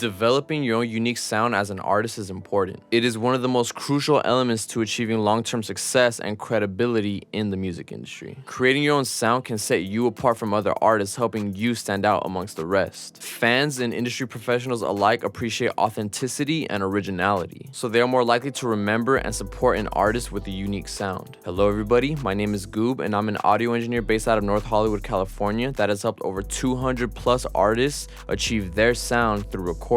Developing your own unique sound as an artist is important. It is one of the most crucial elements to achieving long-term success and credibility in the music industry. Creating your own sound can set you apart from other artists, helping you stand out amongst the rest. Fans and industry professionals alike appreciate authenticity and originality, so they are more likely to remember and support an artist with a unique sound. Hello everybody, my name is Goob, and I'm an audio engineer based out of North Hollywood, California that has helped over 200 plus artists achieve their sound through recording,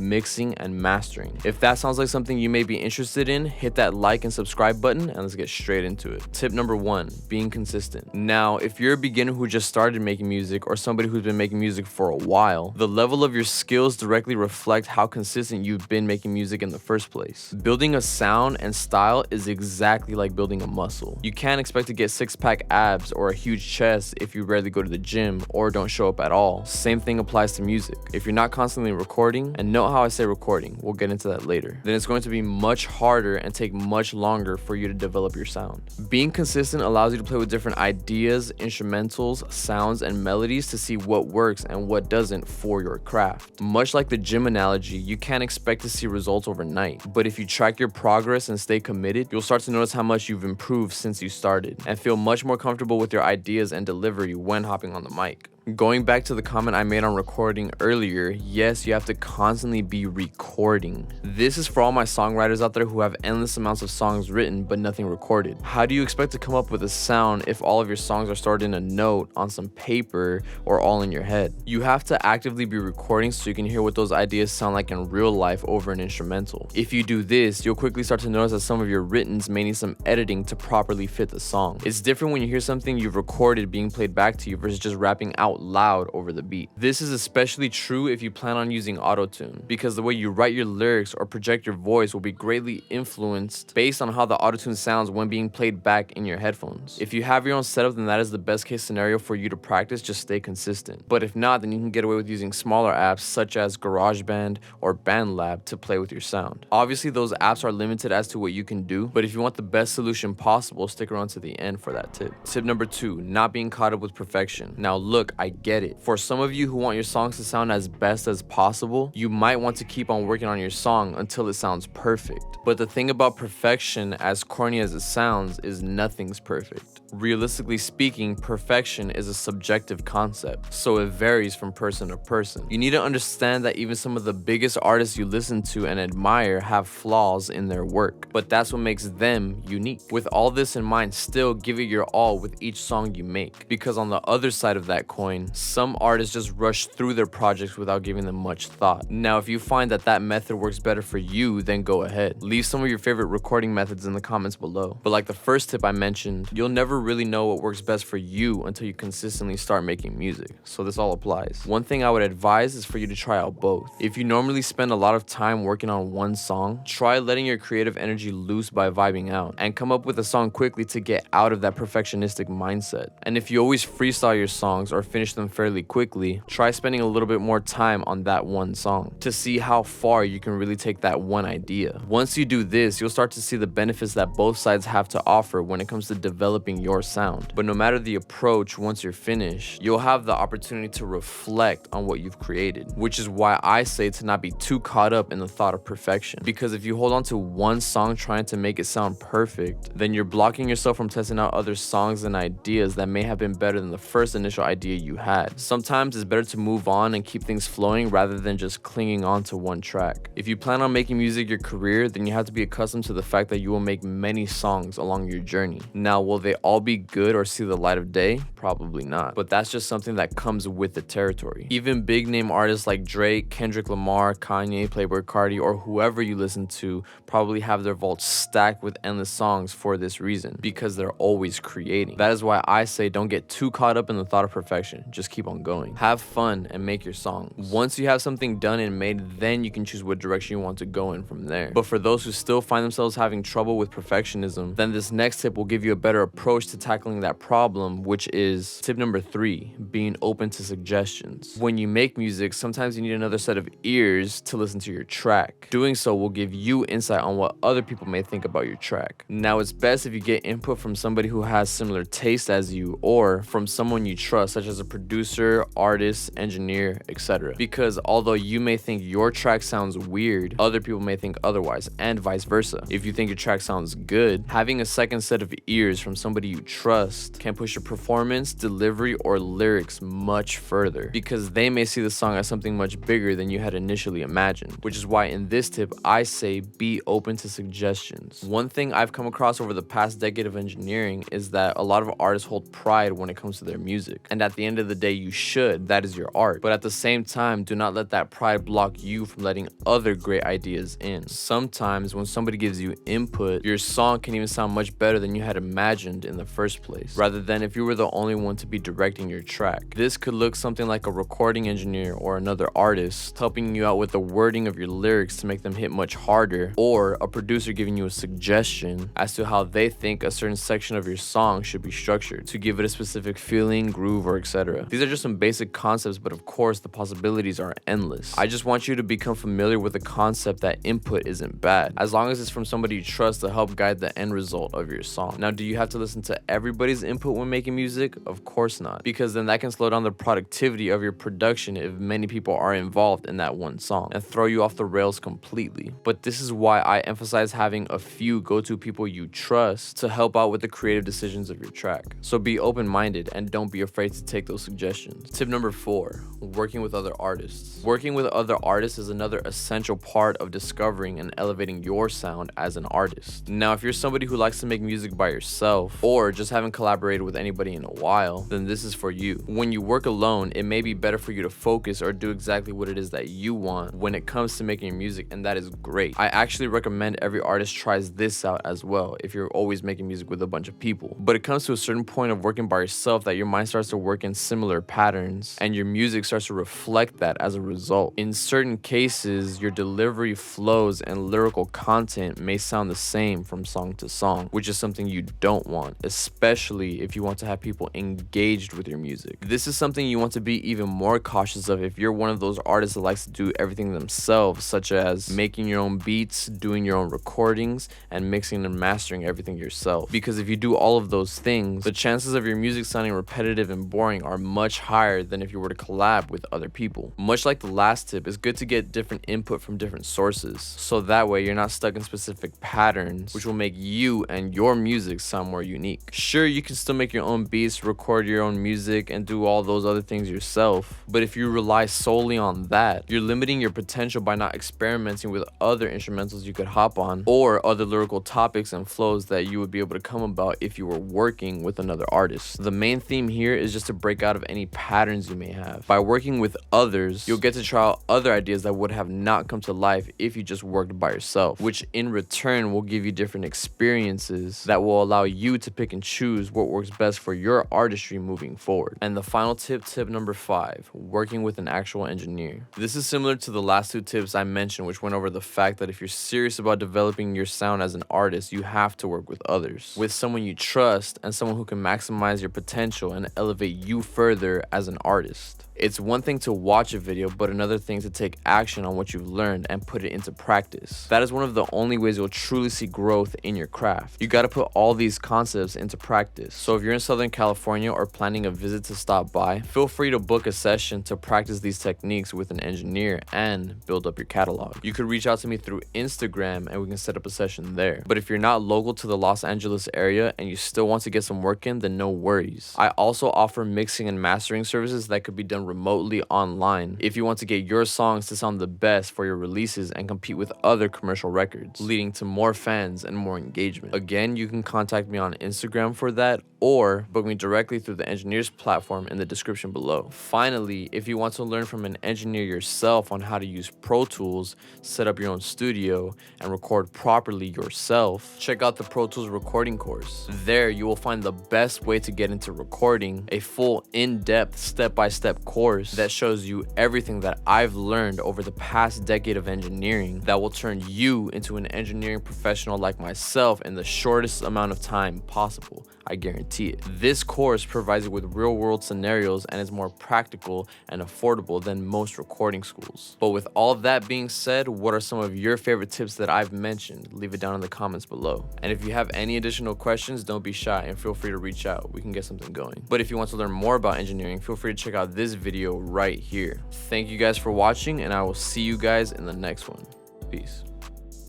mixing, and mastering. If that sounds like something you may be interested in, hit that like and subscribe button and let's get straight into it. Tip number 1, being consistent. Now, if you're a beginner who just started making music or somebody who's been making music for a while, the level of your skills directly reflect how consistent you've been making music in the first place. Building a sound and style is exactly like building a muscle. You can't expect to get six-pack abs or a huge chest if you rarely go to the gym or don't show up at all. Same thing applies to music. If you're not constantly recording, and note how I say recording, we'll get into that later, then it's going to be much harder and take much longer for you to develop your sound. Being consistent allows you to play with different ideas, instrumentals, sounds, and melodies to see what works and what doesn't for your craft. Much like the gym analogy, you can't expect to see results overnight, but if you track your progress and stay committed, you'll start to notice how much you've improved since you started and feel much more comfortable with your ideas and delivery when hopping on the mic. Going back to the comment I made on recording earlier, yes, you have to constantly be recording. This is for all my songwriters out there who have endless amounts of songs written but nothing recorded. How do you expect to come up with a sound if all of your songs are stored in a note on some paper or all in your head? You have to actively be recording so you can hear what those ideas sound like in real life over an instrumental. If you do this, you'll quickly start to notice that some of your writtens may need some editing to properly fit the song. It's different when you hear something you've recorded being played back to you versus just rapping out loud over the beat. This is especially true if you plan on using auto-tune, because the way you write your lyrics or project your voice will be greatly influenced based on how the auto-tune sounds when being played back in your headphones. If you have your own setup, then that is the best case scenario for you to practice. Just stay consistent. But if not, then you can get away with using smaller apps such as GarageBand or BandLab to play with your sound. Obviously, those apps are limited as to what you can do, but if you want the best solution possible, stick around to the end for that tip. Tip number 2, not being caught up with perfection. Now look, I get it. For some of you who want your songs to sound as best as possible, you might want to keep on working on your song until it sounds perfect. But the thing about perfection, as corny as it sounds, is nothing's perfect. Realistically speaking, perfection is a subjective concept, so it varies from person to person. You need to understand that even some of the biggest artists you listen to and admire have flaws in their work, but that's what makes them unique. With all this in mind, still give it your all with each song you make, because on the other side of that coin, some artists just rush through their projects without giving them much thought. Now, if you find that that method works better for you, then go ahead. Leave some of your favorite recording methods in the comments below. But like the first tip I mentioned, you'll never really know what works best for you until you consistently start making music, so this all applies. One thing I would advise is for you to try out both. If you normally spend a lot of time working on one song, try letting your creative energy loose by vibing out and come up with a song quickly to get out of that perfectionistic mindset. And if you always freestyle your songs or finish them fairly quickly, try spending a little bit more time on that one song to see how far you can really take that one idea. Once you do this, you'll start to see the benefits that both sides have to offer when it comes to developing your sound. But no matter the approach, once you're finished, you'll have the opportunity to reflect on what you've created, which is why I say to not be too caught up in the thought of perfection. Because if you hold on to one song trying to make it sound perfect, then you're blocking yourself from testing out other songs and ideas that may have been better than the first initial idea you had. Sometimes it's better to move on and keep things flowing rather than just clinging on to one track. If you plan on making music your career, then you have to be accustomed to the fact that you will make many songs along your journey. Now, will they all be good or see the light of day? Probably not, but that's just something that comes with the territory. Even big name artists like Drake, Kendrick Lamar, Kanye, Playboi Carti, or whoever you listen to probably have their vaults stacked with endless songs for this reason, because they're always creating. That is why I say don't get too caught up in the thought of perfection. Just keep on going. Have fun and make your songs. Once you have something done and made, then you can choose what direction you want to go in from there. But for those who still find themselves having trouble with perfectionism, then this next tip will give you a better approach to tackling that problem, which is tip number 3, being open to suggestions. When you make music, sometimes you need another set of ears to listen to your track. Doing so will give you insight on what other people may think about your track. Now, it's best if you get input from somebody who has similar taste as you, or from someone you trust, such as a producer, artist, engineer, etc. Because although you may think your track sounds weird, other people may think otherwise, and vice versa. If you think your track sounds good, having a second set of ears from somebody you trust can push your performance, delivery, or lyrics much further, because they may see the song as something much bigger than you had initially imagined. Which is why in this tip, I say be open to suggestions. One thing I've come across over the past decade of engineering is that a lot of artists hold pride when it comes to their music. And at the end of the day, you should. That is your art. But at the same time, do not let that pride block you from letting other great ideas in. Sometimes when somebody gives you input, your song can even sound much better than you had imagined in the first place, rather than if you were the only one to be directing your track. This could look something like a recording engineer or another artist helping you out with the wording of your lyrics to make them hit much harder, or a producer giving you a suggestion as to how they think a certain section of your song should be structured to give it a specific feeling, groove, or etc. These are just some basic concepts, but of course the possibilities are endless. I just want you to become familiar with the concept that input isn't bad, as long as it's from somebody you trust to help guide the end result of your song. Now, do you have to listen to everybody's input when making music? Of course not, because then that can slow down the productivity of your production if many people are involved in that one song and throw you off the rails completely. But this is why I emphasize having a few go-to people you trust to help out with the creative decisions of your track. So be open-minded and don't be afraid to take those suggestions. Tip number 4, working with other artists. Working with other artists is another essential part of discovering and elevating your sound as an artist. Now, if you're somebody who likes to make music by yourself or just haven't collaborated with anybody in a while, then this is for you. When you work alone, it may be better for you to focus or do exactly what it is that you want when it comes to making your music, and that is great. I actually recommend every artist tries this out as well if you're always making music with a bunch of people. But it comes to a certain point of working by yourself that your mind starts to work in similar patterns and your music starts to reflect that as a result. In certain cases, your delivery flows and lyrical content may sound the same from song to song, which is something you don't want, especially if you want to have people engaged with your music. This is something you want to be even more cautious of if you're one of those artists that likes to do everything themselves, such as making your own beats, doing your own recordings, and mixing and mastering everything yourself. Because if you do all of those things, the chances of your music sounding repetitive and boring are much higher than if you were to collab with other people. Much like the last tip, it's good to get different input from different sources, so that way you're not stuck in specific patterns, which will make you and your music sound more unique. Sure, you can still make your own beats, record your own music, and do all those other things yourself, but if you rely solely on that, you're limiting your potential by not experimenting with other instrumentals you could hop on or other lyrical topics and flows that you would be able to come about if you were working with another artist. The main theme here is just to break out of any patterns you may have. By working with others, you'll get to try out other ideas that would have not come to life if you just worked by yourself, which in return will give you different experiences that will allow you to pick and choose what works best for your artistry moving forward. And the final tip, tip number 5, working with an actual engineer. This is similar to the last 2 tips I mentioned, which went over the fact that if you're serious about developing your sound as an artist, you have to work with others, with someone you trust and someone who can maximize your potential and elevate you further as an artist. It's one thing to watch a video, but another thing to take action on what you've learned and put it into practice. That is one of the only ways you'll truly see growth in your craft. You gotta put all these concepts into practice. So if you're in Southern California or planning a visit to stop by, feel free to book a session to practice these techniques with an engineer and build up your catalog. You could reach out to me through Instagram and we can set up a session there. But if you're not local to the Los Angeles area and you still want to get some work in, then no worries. I also offer mixing and mastering services that could be done remotely online if you want to get your songs to sound the best for your releases and compete with other commercial records, leading to more fans and more engagement. Again, you can contact me on Instagram for that or book me directly through the engineers platform in the description below. Finally, if you want to learn from an engineer yourself on how to use Pro Tools, set up your own studio, and record properly yourself, check out the Pro Tools recording course. There you will find the best way to get into recording, a full in-depth step-by-step course course that shows you everything that I've learned over the past decade of engineering that will turn you into an engineering professional like myself in the shortest amount of time possible. I guarantee it. This course provides you with real-world scenarios and is more practical and affordable than most recording schools. But with all that being said, what are some of your favorite tips that I've mentioned? Leave it down in the comments below. And if you have any additional questions, don't be shy and feel free to reach out. We can get something going. But if you want to learn more about engineering, feel free to check out this video right here. Thank you guys for watching, and I will see you guys in the next one. Peace.